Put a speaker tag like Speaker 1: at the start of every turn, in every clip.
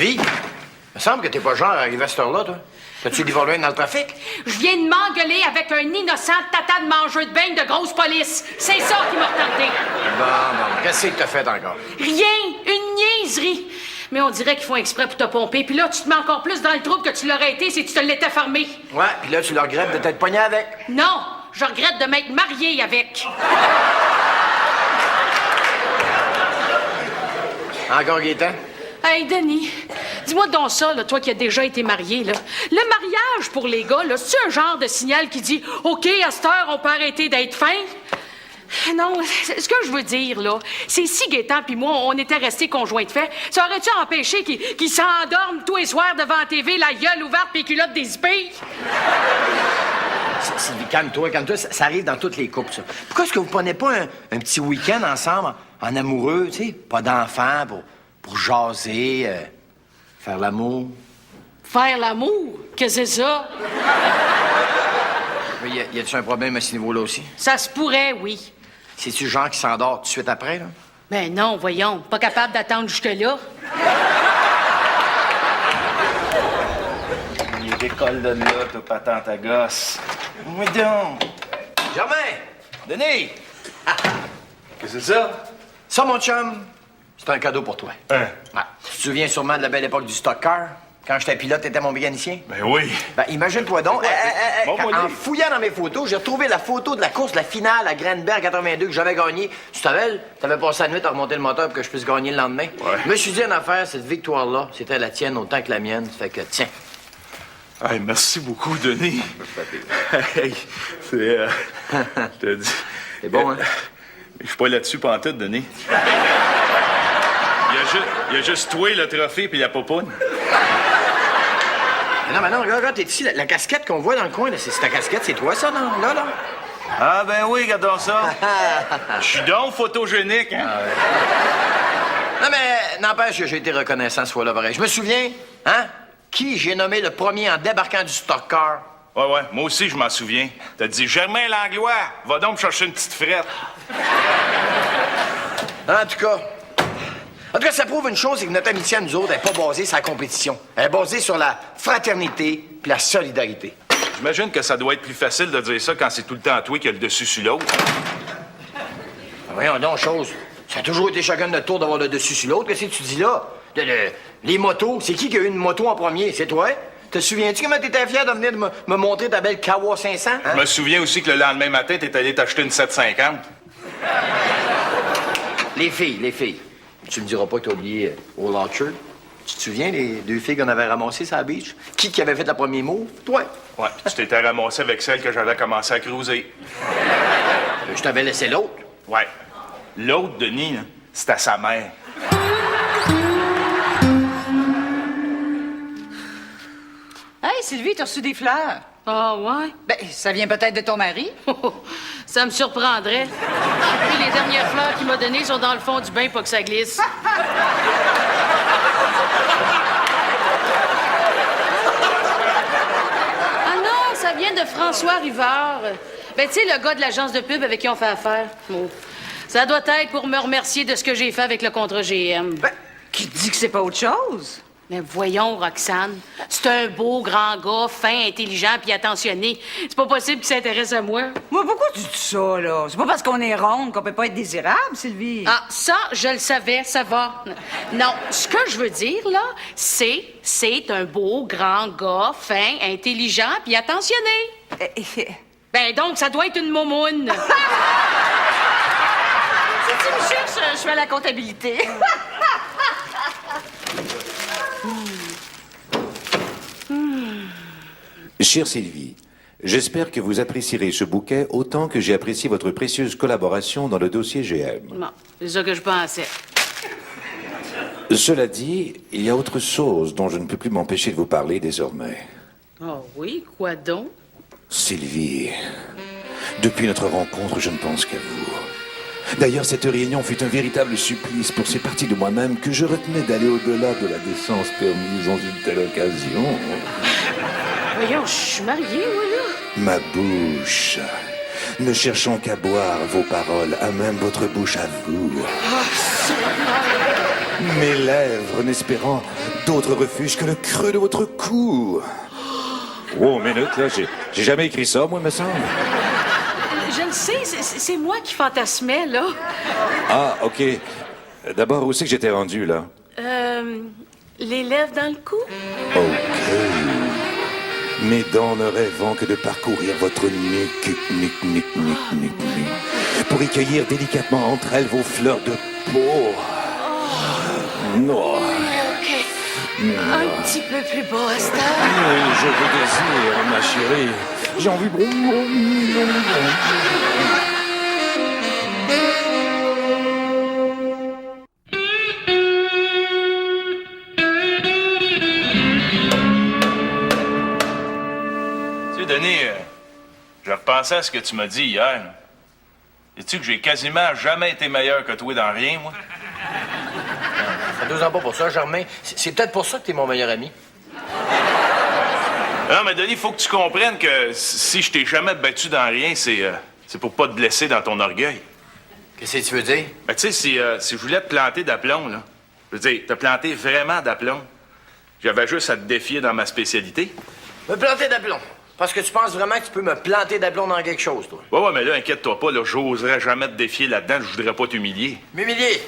Speaker 1: Sylvie, il me semble que t'es pas genre arrivé à cette heure-là, toi. T'as-tu dévolé dans le trafic?
Speaker 2: Je viens de m'engueuler avec un innocent tata de mangeux de bain de grosse police. C'est ça qui m'a retardé.
Speaker 1: Bon, qu'est-ce que t'as fait encore?
Speaker 2: Rien, une niaiserie. Mais on dirait qu'ils font exprès pour te pomper. Puis là, tu te mets encore plus dans le trouble que tu l'aurais été si tu te l'étais fermé.
Speaker 1: Ouais, puis là, tu le regrettes de t'être pogné avec.
Speaker 2: Non, je regrette de m'être mariée avec.
Speaker 1: Encore Gaétan?
Speaker 2: Hey, Denis, dis-moi donc ça, là, toi qui as déjà été marié, là. Le mariage pour les gars, là, c'est un genre de signal qui dit « OK, à cette heure, on peut arrêter d'être fin ». Non, ce que je veux dire, là, c'est si Gaétan puis moi, on était restés conjoints de fait, ça aurait-tu empêché qu'ils s'endorment tous les soirs devant la TV, la gueule ouverte puis les culottes dézippées?
Speaker 1: Sylvie, calme-toi, ça arrive dans toutes les couples, ça. Pourquoi est-ce que vous prenez pas un petit week-end ensemble, en amoureux, tu sais, pas d'enfants, pour jaser, faire l'amour?
Speaker 2: Faire l'amour? Qu'est-ce que c'est ça?
Speaker 1: Y a-tu un problème à ce niveau-là aussi?
Speaker 2: Ça se pourrait, oui.
Speaker 1: C'est-tu le genre qui s'endort tout de suite après, là?
Speaker 2: Ben non, voyons, pas capable d'attendre jusque-là.
Speaker 3: Il décolle de là, ta patente à gosse. Oui donc.
Speaker 1: Germain!
Speaker 3: Denis! Qu'est-ce que c'est ça?
Speaker 1: Ça, mon chum, c'est un cadeau pour toi.
Speaker 3: Hein?
Speaker 1: Ouais. Tu te souviens sûrement de la belle époque du stock car? Quand j'étais pilote, t'étais mon mécanicien?
Speaker 3: Ben oui.
Speaker 1: Ben, imagine-toi donc,
Speaker 3: Bon,
Speaker 1: en fouillant dans mes photos, j'ai retrouvé la photo de la course de la finale à Grenberg 82 que j'avais gagnée. Tu t'avais passé la nuit à remonter le moteur pour que je puisse gagner le lendemain.
Speaker 3: Ouais.
Speaker 1: Je me suis dit une affaire, cette victoire-là, c'était la tienne autant que la mienne. Fait que, tiens.
Speaker 3: Hey, merci beaucoup, Denis. Hey, c'est... je te dis...
Speaker 1: C'est bon, hein?
Speaker 3: Je suis pas là-dessus pantoute, Denis. Il y a juste toi, le trophée, puis la popoune.
Speaker 1: Mais non, regarde, t'es ici. La casquette qu'on voit dans le coin, là, c'est ta casquette, c'est toi, ça, non? Là?
Speaker 3: Ah, ben oui, regardons ça. Je suis donc photogénique, hein?
Speaker 1: Non, mais n'empêche que j'ai été reconnaissant ce fois-là, pareil. Je me souviens, hein? Qui j'ai nommé le premier en débarquant du stock car?
Speaker 3: Ouais, moi aussi, je m'en souviens. T'as dit, Germain Langlois, va donc me chercher une petite frette.
Speaker 1: En tout cas, ça prouve une chose, c'est que notre amitié à nous autres n'est pas basée sur la compétition. Elle est basée sur la fraternité puis la solidarité.
Speaker 3: J'imagine que ça doit être plus facile de dire ça quand c'est tout le temps toi qui a le dessus sur l'autre.
Speaker 1: Voyons donc, chose. Ça a toujours été chacun de notre tour d'avoir le dessus sur l'autre. Qu'est-ce que tu dis là? Les motos, c'est qui a eu une moto en premier? C'est toi? Te souviens-tu comment t'étais fier de venir me montrer ta belle Kawa 500? Hein?
Speaker 3: Je me souviens aussi que le lendemain matin, t'es allé t'acheter une 750.
Speaker 1: Les filles. Tu me diras pas que t'as oublié au Launcher. Tu te souviens, les deux filles qu'on avait ramassées sur la beach? Qui avait fait la première move? Toi.
Speaker 3: Ouais, tu t'étais ramassé avec celle que j'avais commencé à cruiser.
Speaker 1: Je t'avais laissé l'autre.
Speaker 3: Ouais. L'autre, Denis, là, c'était sa mère.
Speaker 4: Hey, Sylvie, t'as reçu des fleurs?
Speaker 2: Ah, ouais?
Speaker 4: Ben, ça vient peut-être de ton mari.
Speaker 2: Ça me surprendrait. Puis les dernières fleurs qu'il m'a données sont dans le fond du bain pour que ça glisse. Ah non, ça vient de François Rivard. Ben, tu sais, le gars de l'agence de pub avec qui on fait affaire. Oh. Ça doit être pour me remercier de ce que j'ai fait avec le contrat GM.
Speaker 4: Ben, qui te dit que c'est pas autre chose?
Speaker 2: Mais voyons, Roxane, c'est un beau grand gars, fin, intelligent puis attentionné. C'est pas possible qu'il s'intéresse à moi.
Speaker 4: Moi, pourquoi tu dis ça, là? C'est pas parce qu'on est ronde qu'on peut pas être désirable, Sylvie.
Speaker 2: Ah, ça, je le savais, ça va. Non, ce que je veux dire, là, c'est un beau grand gars, fin, intelligent puis attentionné. Ben donc, ça doit être une momoune.
Speaker 4: Si tu me cherches, je fais la comptabilité.
Speaker 5: Chère Sylvie, j'espère que vous apprécierez ce bouquet autant que j'ai apprécié votre précieuse collaboration dans le dossier GM.
Speaker 2: Bon, c'est ça que je pensais.
Speaker 5: Cela dit, il y a autre chose dont je ne peux plus m'empêcher de vous parler désormais.
Speaker 2: Oh oui, quoi donc?
Speaker 5: Sylvie, depuis notre rencontre, je ne pense qu'à vous. D'ailleurs, cette réunion fut un véritable supplice pour ces parties de moi-même que je retenais d'aller au-delà de la décence permise en une telle occasion.
Speaker 2: Voyons, je suis mariée, moi, là.
Speaker 5: Ma bouche. Ne cherchons qu'à boire vos paroles, à même votre bouche à vous. mes lèvres n'espérant d'autre refuge que le creux de votre cou. Oh, minute, là, j'ai jamais écrit ça, moi, me semble.
Speaker 2: Je le sais, c'est moi qui fantasmais, là.
Speaker 5: Ah, OK. D'abord, où c'est que j'étais rendu, là?
Speaker 2: Les lèvres dans le cou?
Speaker 5: OK. Mes dents ne rêvant que de parcourir votre nuque, pour y cueillir délicatement entre elles vos fleurs de peau. Non.
Speaker 2: OK. Un petit peu plus bas, Esther.
Speaker 5: Je vous désire, ma chérie. J'ai envie de...
Speaker 3: Denis, je repensais à ce que tu m'as dit hier. Sais-tu que j'ai quasiment jamais été meilleur que toi dans rien, moi?
Speaker 1: Ça 2 ans pas pour ça, Germain. C'est peut-être pour ça que t'es mon meilleur ami.
Speaker 3: Non, mais Denis, faut que tu comprennes que si je t'ai jamais battu dans rien, c'est pour pas te blesser dans ton orgueil.
Speaker 1: Qu'est-ce que tu veux dire?
Speaker 3: Ben, tu sais, si je voulais te planter d'aplomb, là, je veux dire, te planter vraiment d'aplomb, j'avais juste à te défier dans ma spécialité.
Speaker 1: Me planter d'aplomb. Parce que tu penses vraiment que tu peux me planter d'aplomb dans quelque chose, toi?
Speaker 3: Ouais, mais là, inquiète-toi pas, là, j'oserais jamais te défier là-dedans, je voudrais pas t'humilier.
Speaker 1: M'humilier?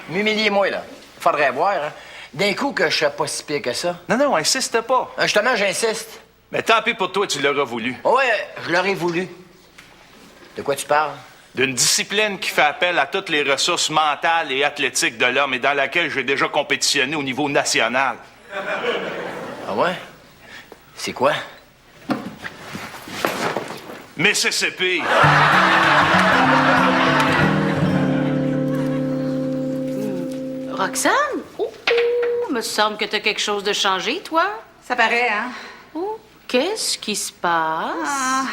Speaker 1: M'humilier, moi, là. Faudrait voir, hein. D'un coup que je serais pas si pire que ça.
Speaker 3: Non, insiste pas.
Speaker 1: Justement, j'insiste.
Speaker 3: Mais tant pis pour toi, tu l'auras voulu.
Speaker 1: Ouais, je l'aurais voulu. De quoi tu parles?
Speaker 3: D'une discipline qui fait appel à toutes les ressources mentales et athlétiques de l'homme et dans laquelle j'ai déjà compétitionné au niveau national.
Speaker 1: Ah ouais? C'est quoi?
Speaker 3: Mississippi.
Speaker 2: Roxane? Me semble que t'as quelque chose de changé, toi.
Speaker 4: Ça paraît, hein?
Speaker 2: Oh, qu'est-ce qui se passe?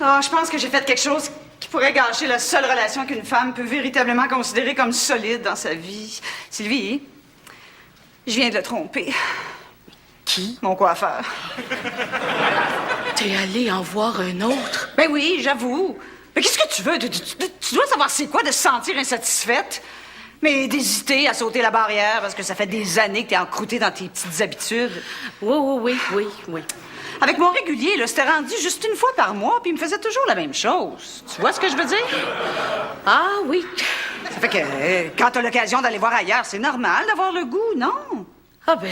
Speaker 4: Je pense que j'ai fait quelque chose qui pourrait gâcher la seule relation qu'une femme peut véritablement considérer comme solide dans sa vie. Sylvie, je viens de le tromper.
Speaker 2: Qui?
Speaker 4: Mon coiffeur.
Speaker 2: T'es allé en voir un autre?
Speaker 4: Ben oui, j'avoue. Mais qu'est-ce que tu veux? Tu dois savoir c'est quoi de se sentir insatisfaite. Mais d'hésiter à sauter la barrière parce que ça fait des années que t'es encroûtée dans tes petites habitudes.
Speaker 2: Oui.
Speaker 4: Avec mon régulier, là, c'était rendu juste une fois par mois, puis il me faisait toujours la même chose. Tu vois ce que je veux dire?
Speaker 2: Ah oui.
Speaker 4: Ça fait que quand t'as l'occasion d'aller voir ailleurs, c'est normal d'avoir le goût, non?
Speaker 2: Ah ben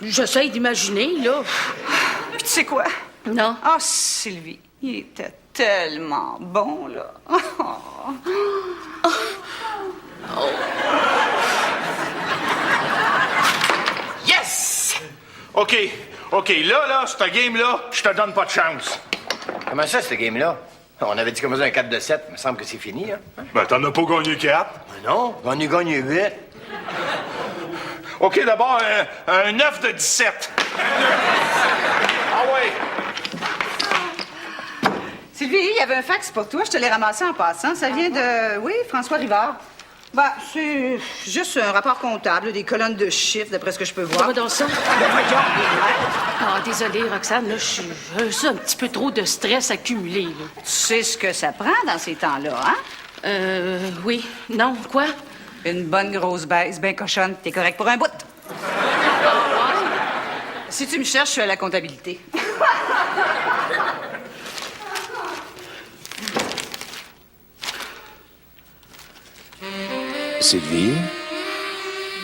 Speaker 2: j'essaye d'imaginer, là.
Speaker 4: Puis tu sais quoi?
Speaker 2: Non.
Speaker 4: Ah, Sylvie, il était tellement bon, là.
Speaker 1: Yes!
Speaker 3: OK, là, cette game-là, je te donne pas de chance.
Speaker 1: Comment ça, cette game-là? On avait dit comme ça un 4 de 7. Il me semble que c'est fini, hein?
Speaker 3: Ben, t'en as pas gagné 4.
Speaker 1: Non, on a gagné 8.
Speaker 3: OK, d'abord, un 9 de 17. Ah ouais.
Speaker 4: Sylvie, il y avait un fax pour toi, je te l'ai ramassé en passant. Ça vient de, oui, François Rivard. Ben, c'est juste un rapport comptable, des colonnes de chiffres, d'après ce que je peux voir.
Speaker 2: Va donc ça.
Speaker 4: Ben, voyons,
Speaker 2: Ah, désolée, Roxane, là, j'ai un petit peu trop de stress accumulé, là.
Speaker 4: tu sais ce que ça prend dans ces temps-là, hein?
Speaker 2: Oui. Non, quoi?
Speaker 4: Une bonne grosse baisse, bien cochonne, t'es correct pour un bout. Si tu me cherches, je suis à la comptabilité.
Speaker 5: Sylvie,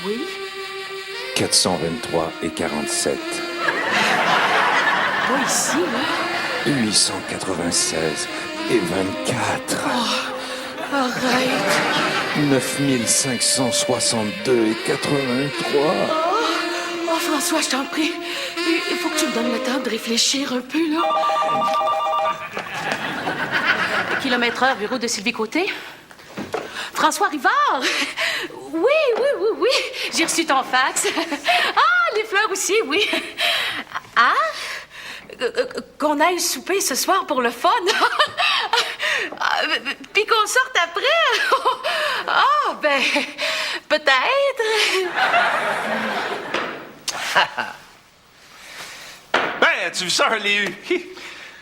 Speaker 2: Oui?
Speaker 5: 423 et 47.
Speaker 2: Pas ici, là.
Speaker 5: 896 et 24.
Speaker 2: Arrête.
Speaker 5: 9562 et 83.
Speaker 2: Oh, François, je t'en prie. Il faut que tu me donnes le temps de réfléchir un peu, là. Kilomètre-heure, bureau de Sylvie Côté. François Rivard! Oui. J'ai reçu ton fax. Ah, les fleurs aussi, oui. Ah? Qu'on aille souper ce soir pour le fun. Puis qu'on sorte après. Ah, ben, peut-être.
Speaker 3: Ben, as-tu vu ça, Léu?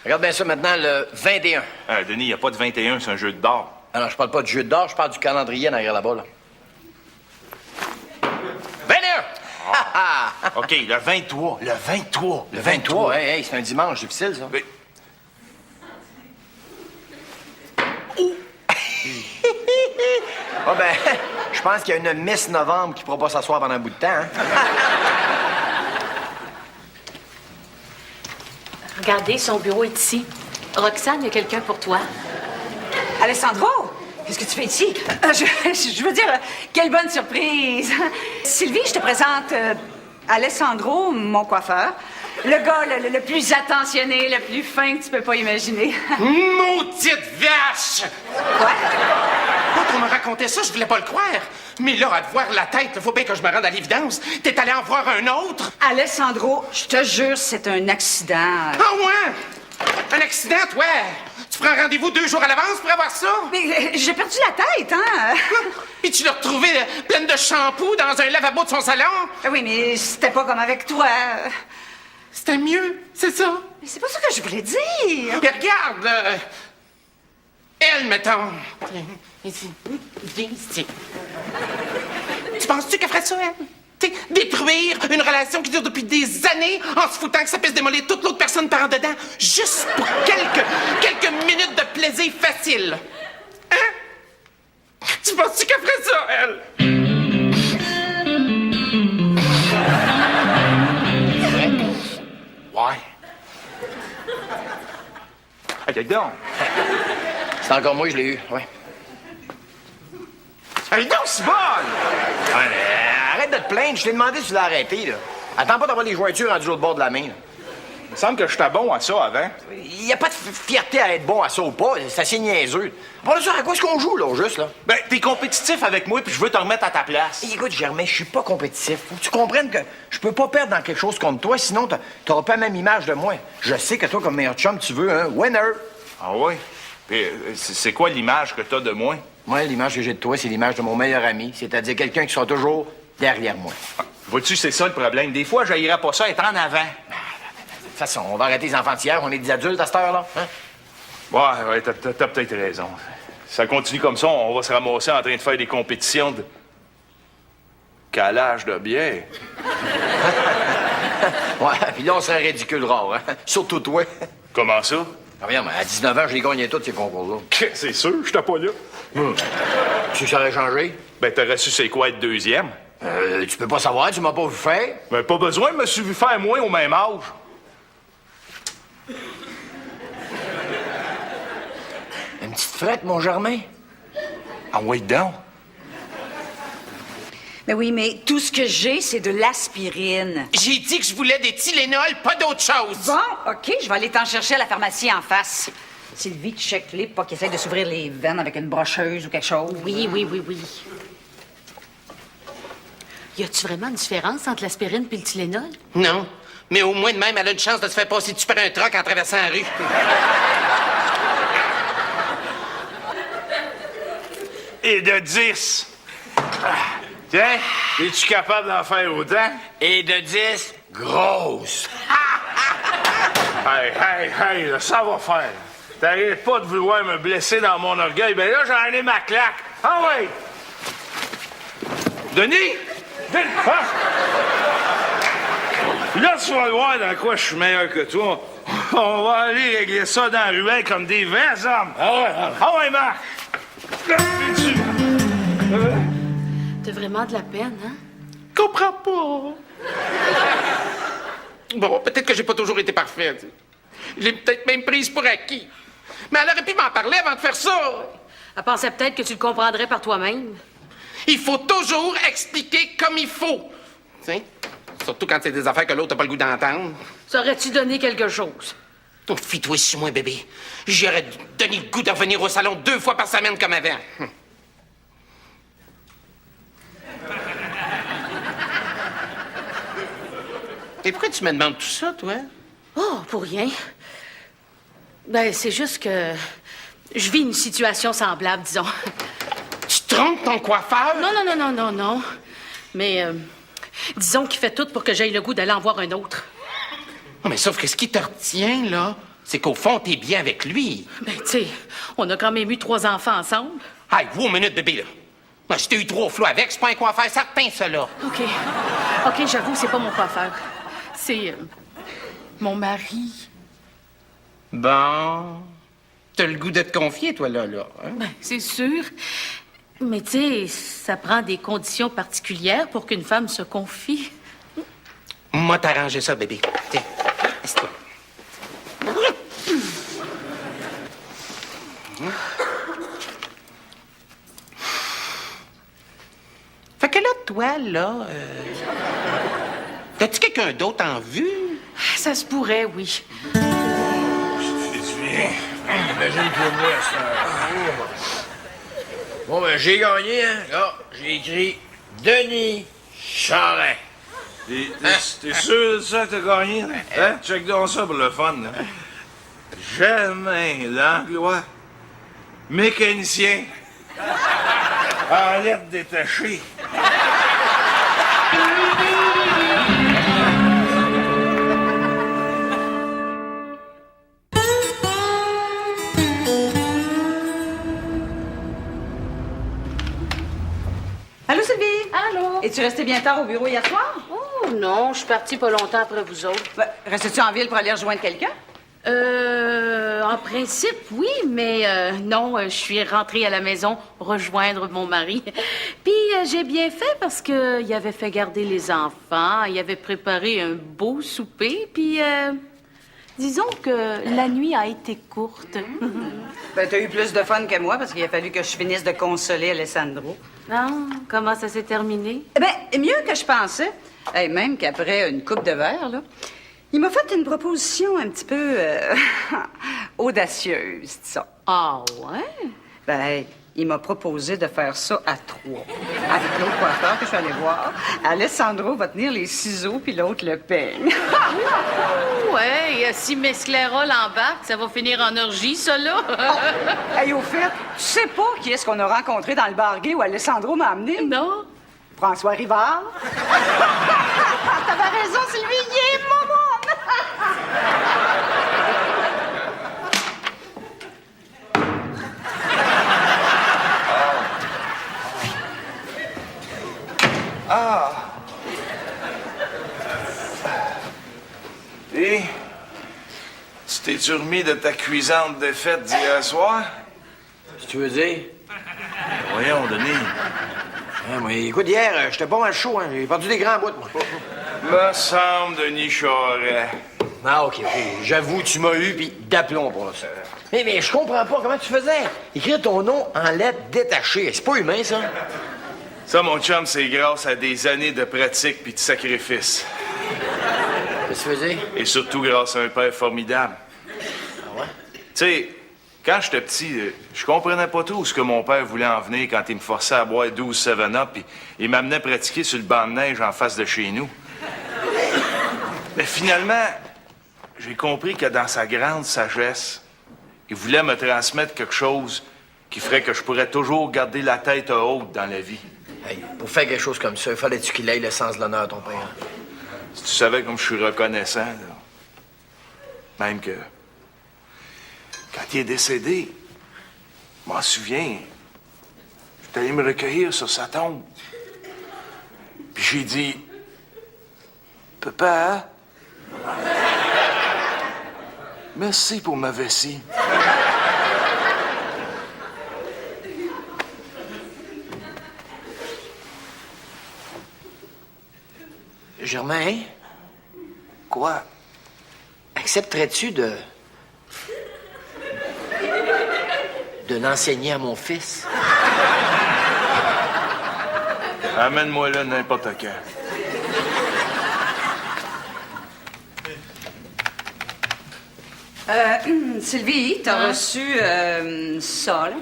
Speaker 1: Regarde bien ça maintenant, le 21.
Speaker 3: Denis, il n'y a pas de 21, c'est un jeu de d'or.
Speaker 1: Alors, je parle pas du jeu d'or, je parle du calendrier en arrière là-bas, là.
Speaker 3: OK, le 23. Le 23.
Speaker 1: Le 23, hey, c'est un dimanche difficile, ça.
Speaker 3: Mais-
Speaker 1: Ah ben, je pense qu'il y a une Miss Novembre qui pourra pas s'asseoir pendant un bout de temps, hein?
Speaker 2: Regardez, son bureau est ici. Roxane, il y a quelqu'un pour toi.
Speaker 4: Alessandro, qu'est-ce que tu fais ici? Je veux dire, quelle bonne surprise. Sylvie, je te présente Alessandro, mon coiffeur. Le gars le plus attentionné, le plus fin que tu peux pas imaginer.
Speaker 6: Maudite vache!
Speaker 4: Quoi?
Speaker 6: Quand on me racontait ça, je voulais pas le croire. Mais là, à te voir la tête, il faut bien que je me rende à l'évidence. T'es allé en voir un autre?
Speaker 4: Alessandro, je te jure, c'est un accident.
Speaker 6: Ah ouais? Un accident, toi? Tu prends rendez-vous 2 jours à l'avance pour avoir ça?
Speaker 4: Mais j'ai perdu la tête, hein?
Speaker 6: Puis tu l'as retrouvée pleine de shampoing dans un lavabo de son salon?
Speaker 4: Oui, mais c'était pas comme avec toi.
Speaker 6: C'était mieux, c'est ça?
Speaker 4: Mais c'est pas ça que je voulais dire.
Speaker 6: Mais regarde, elle, mettons. Ici. Viens ici. Tu penses-tu qu'elle ferait ça, elle? T'sais, détruire une relation qui dure depuis des années en se foutant que ça puisse démolir toute l'autre personne par en dedans, juste pour quelques minutes de plaisir facile. Hein? Tu penses-tu qu'elle ferait ça, elle?
Speaker 3: Ouais. Allez, donc.
Speaker 1: C'est encore moi, je l'ai eu, ouais.
Speaker 3: Allez, donc, c'est bonne!
Speaker 1: Ouais, mais arrête de te plaindre, je t'ai demandé si tu l'as arrêté, là. Attends pas d'avoir les jointures rendues l'autre bord de la main, là.
Speaker 3: Il me semble que j'étais bon à ça avant.
Speaker 1: Il n'y a pas de fierté à être bon à ça ou pas, c'est assez niaiseux. Bon, là, à quoi est-ce qu'on joue, là, au juste, là?
Speaker 3: Ben, t'es compétitif avec moi, puis je veux te remettre à ta place.
Speaker 1: Écoute, Germain, je suis pas compétitif. Faut que tu comprennes que je peux pas perdre dans quelque chose contre toi, sinon t'auras pas la même image de moi. Je sais que toi, comme meilleur chum, tu veux un winner.
Speaker 3: Ah oui? Puis, c'est quoi l'image que t'as de moi?
Speaker 1: Moi, l'image que j'ai de toi, c'est l'image de mon meilleur ami, c'est-à-dire quelqu'un qui sera toujours derrière moi.
Speaker 3: Vois-tu, c'est ça le problème. Des fois, j'haïrais pas ça être en avant.
Speaker 1: De toute façon, on va arrêter les enfantières, on est des adultes à cette heure-là. Hein?
Speaker 3: Ouais, t'as peut-être raison. Si ça continue comme ça, on va se ramasser en train de faire des compétitions de calage de bière.
Speaker 1: Ouais, puis là, on serait ridicule rare, hein? Surtout toi.
Speaker 3: Comment ça?
Speaker 1: Ah, regarde, à 19 ans, je les gagnais tous, ces concours-là.
Speaker 3: C'est sûr, j'étais pas là.
Speaker 1: Tu sais que ça aurait changé?
Speaker 3: Ben, t'aurais su c'est quoi être deuxième?
Speaker 1: Tu peux pas savoir, tu m'as pas vu faire.
Speaker 3: Ben, pas besoin de me suivre faire moins au même âge.
Speaker 1: Une petite frette, mon Germain.
Speaker 3: Ah, oui, donc.
Speaker 4: Mais oui, mais tout ce que j'ai, c'est de l'aspirine.
Speaker 6: J'ai dit que je voulais des Tylenol, pas d'autre chose.
Speaker 4: Bon, OK, je vais aller t'en chercher à la pharmacie en face. Sylvie, check-les, pas qu'il essaie de s'ouvrir les veines avec une brocheuse ou quelque chose.
Speaker 2: Oui. Y a-tu vraiment une différence entre l'aspirine et le Tylenol?
Speaker 6: Non, mais au moins de même, elle a une chance de se faire passer dessus par un truck en traversant la rue.
Speaker 3: Et de 10. Tiens, es-tu capable d'en faire autant?
Speaker 1: Et de 10, grosse.
Speaker 3: Hey, là, ça va faire. T'arrêtes pas de vouloir me blesser dans mon orgueil. Ben là, j'en ai ma claque. Ah ouais! Denis! Ah! Là, tu vas voir dans quoi je suis meilleur que toi. On va aller régler ça dans la ruelle comme des vrais hommes. Ah ouais, Marc! Dessus.
Speaker 2: T'as vraiment de la peine, hein?
Speaker 6: Comprends pas. Bon, peut-être que j'ai pas toujours été parfait. Tu sais. J'ai peut-être même prise pour acquis. Mais elle aurait pu m'en parler avant de faire ça.
Speaker 2: Elle pensait peut-être que tu le comprendrais par toi-même.
Speaker 6: Il faut toujours expliquer comme il faut. Tu sais, surtout quand c'est des affaires que l'autre n'a pas le goût d'entendre.
Speaker 2: Saurais-tu donner quelque chose?
Speaker 6: Oh, fie-toi sur moi, bébé. J'aurais donné le goût de revenir au salon 2 fois par semaine comme avant. Et pourquoi tu me demandes tout ça, toi?
Speaker 2: Oh, pour rien. Ben, c'est juste que je vis une situation semblable, disons.
Speaker 6: Tu trompes ton coiffeur?
Speaker 2: Non. Mais disons qu'il fait tout pour que j'aille le goût d'aller en voir un autre.
Speaker 6: Oh, mais sauf que ce qui te retient, là, c'est qu'au fond, t'es bien avec lui.
Speaker 2: Ben, tu sais, on a quand même eu 3 enfants ensemble.
Speaker 6: Hey, wow, minute, bébé, là. Moi, si t'as eu 3 flots avec, c'est pas un coiffeur certain, ça, là.
Speaker 2: OK. OK, j'avoue, c'est pas mon coiffeur. C'est mon mari.
Speaker 6: Bon. T'as le goût de te confier, toi, là. Hein?
Speaker 2: Ben, c'est sûr. Mais tu sais, ça prend des conditions particulières pour qu'une femme se confie.
Speaker 6: Moi, t'arranger ça, bébé. Tiens, assieds-toi. Fait que là, toi, là... T'as-tu quelqu'un d'autre en vue?
Speaker 2: Ça se pourrait, oui.
Speaker 3: C'est bien. Imagine-toi moi,
Speaker 1: Bon, ben, j'ai gagné, hein. Là, j'ai écrit Denis Charret.
Speaker 3: T'es sûr de ça que t'as gagné? Hein? Check donc ça pour le fun. Là. Germain Langlois, mécanicien, en lettres détachées.
Speaker 4: Allô, Sylvie?
Speaker 2: Allô?
Speaker 4: Es-tu restée bien tard au bureau hier soir?
Speaker 2: Oh non, je suis partie pas longtemps après vous autres.
Speaker 4: Ben, restais-tu en ville pour aller rejoindre quelqu'un?
Speaker 2: En principe, oui, mais non, je suis rentrée à la maison rejoindre mon mari. Puis j'ai bien fait parce que il avait fait garder les enfants, il avait préparé un beau souper, puis disons que la nuit a été courte.
Speaker 4: Ben, t'as eu plus de fun que moi parce qu'il a fallu que je finisse de consoler Alessandro.
Speaker 2: Non, comment ça s'est terminé?
Speaker 4: Eh ben, mieux que je pensais. Hey, même qu'après une coupe de verre, là, il m'a fait une proposition un petit peu audacieuse, disons.
Speaker 2: Ah ouais?
Speaker 4: Ben, hey, il m'a proposé de faire ça à 3. Avec l'autre coiffeur que je suis allée voir, Alessandro va tenir les ciseaux puis l'autre le peigne.
Speaker 2: Ouais, si Mesclera l'embarque, ça va finir en orgie, ça, là.
Speaker 4: Hey, au fait, tu sais pas qui est-ce qu'on a rencontré dans le bar gay où Alessandro m'a amené?
Speaker 2: Non?
Speaker 4: François Rivard. T'avais raison, Sylvie, il est maman!
Speaker 3: Et tu t'es-tu remis de ta cuisante défaite d'hier soir?
Speaker 1: Si tu veux dire.
Speaker 3: Voyons, Denis.
Speaker 1: Hein, moi, écoute, hier, j'étais pas mal chaud, hein. J'ai perdu des grands bouts, moi.
Speaker 3: Me semble, Denis Charret.
Speaker 1: Ah, OK. J'avoue, tu m'as eu, puis d'aplomb pour ça. Mais je comprends pas comment tu faisais. Écrire ton nom en lettres détachées. C'est pas humain, ça.
Speaker 3: Ça, mon chum, c'est grâce à des années de pratique puis de sacrifice.
Speaker 1: Qu'est-ce que tu faisais?
Speaker 3: Et surtout grâce à un père formidable.
Speaker 1: Ah ouais?
Speaker 3: Tu sais, quand j'étais petit, je comprenais pas trop ce que mon père voulait en venir quand il me forçait à boire 12 7-Up puis il m'amenait pratiquer sur le banc de neige en face de chez nous. Mais finalement, j'ai compris que dans sa grande sagesse, il voulait me transmettre quelque chose qui ferait que je pourrais toujours garder la tête haute dans la vie.
Speaker 1: Hey, pour faire quelque chose comme ça, il fallait-tu qu'il ait le sens de l'honneur, ton père?
Speaker 3: Si tu savais comme je suis reconnaissant, là. Même que... Quand il est décédé, je m'en souviens, j'étais allé me recueillir sur sa tombe. Puis j'ai dit... Papa... Merci pour ma vessie.
Speaker 1: Germain,
Speaker 3: Quoi?
Speaker 1: accepterais-tu de l'enseigner à mon fils?
Speaker 3: Amène-moi là n'importe quand.
Speaker 4: Sylvie, t'as reçu ça, là?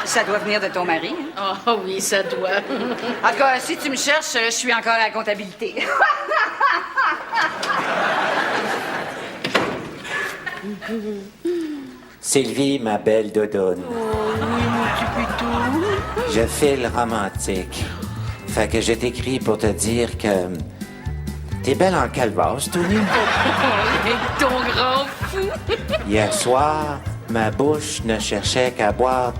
Speaker 4: Ça doit venir de ton mari. Hein?
Speaker 2: Ah oui, ça doit.
Speaker 4: En tout cas, si tu me cherches, je suis encore à la comptabilité.
Speaker 7: Sylvie, ma belle dodoune. Je file romantique. Fait que je t'écris pour te dire que... T'es belle en calvasse, Tony.
Speaker 2: Ton grand fou.
Speaker 7: Hier soir, ma bouche ne cherchait qu'à boire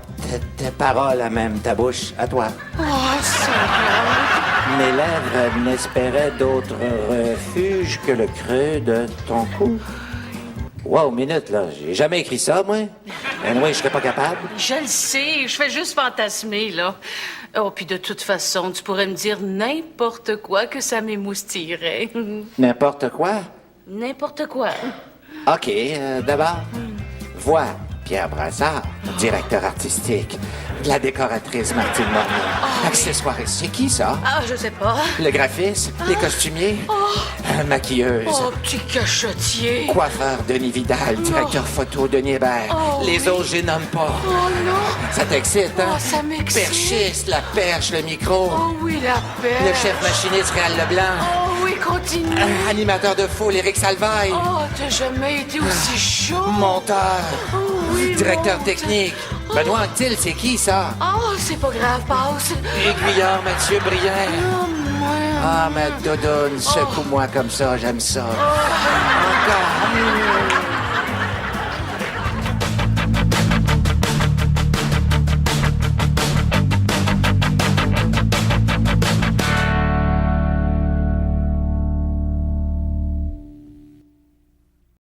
Speaker 7: tes paroles à même ta bouche, à toi.
Speaker 2: Oh, ça va.
Speaker 7: Mes lèvres n'espéraient d'autre refuge que le creux de ton cou. Wow, minute, là. J'ai jamais écrit ça, moi. Anyway, je serais pas capable.
Speaker 2: Je le sais, je fais juste fantasmer, là. Oh, puis de toute façon, tu pourrais me dire n'importe quoi que ça m'émoustillerait.
Speaker 7: N'importe quoi?
Speaker 2: N'importe quoi.
Speaker 7: OK, d'abord, voix, Pierre Brassard, directeur artistique. La décoratrice Martine Morneau. Accessoiriste, c'est qui ça?
Speaker 2: Ah, je sais pas.
Speaker 7: Le graphiste, les costumiers, maquilleuse,
Speaker 2: Oh, petit cachotier.
Speaker 7: coiffeur Denis Vidal, directeur photo Denis Hébert.
Speaker 2: Oh,
Speaker 7: Les
Speaker 2: oui.
Speaker 7: autres, je les nomme pas.
Speaker 2: Oh non.
Speaker 7: Ça t'excite, hein?
Speaker 2: Oh, ça m'excite.
Speaker 7: Perchiste, la perche, le micro.
Speaker 2: Oh oui, la paix.
Speaker 7: Le chef machiniste Réal Leblanc.
Speaker 2: Oh oui, continue.
Speaker 7: Animateur de foule Éric Salvaille.
Speaker 2: Oh, t'as jamais été aussi chaud.
Speaker 7: Monteur.
Speaker 2: Oh oui,
Speaker 7: Directeur
Speaker 2: mon
Speaker 7: technique. Benoît Anctil, c'est qui ça?
Speaker 2: Oh, c'est pas grave, passe.
Speaker 7: Aiguillard Mathieu Briand.
Speaker 2: Oh, moi.
Speaker 7: Ah, ma doudoune, secoue-moi comme ça, j'aime ça. Encore.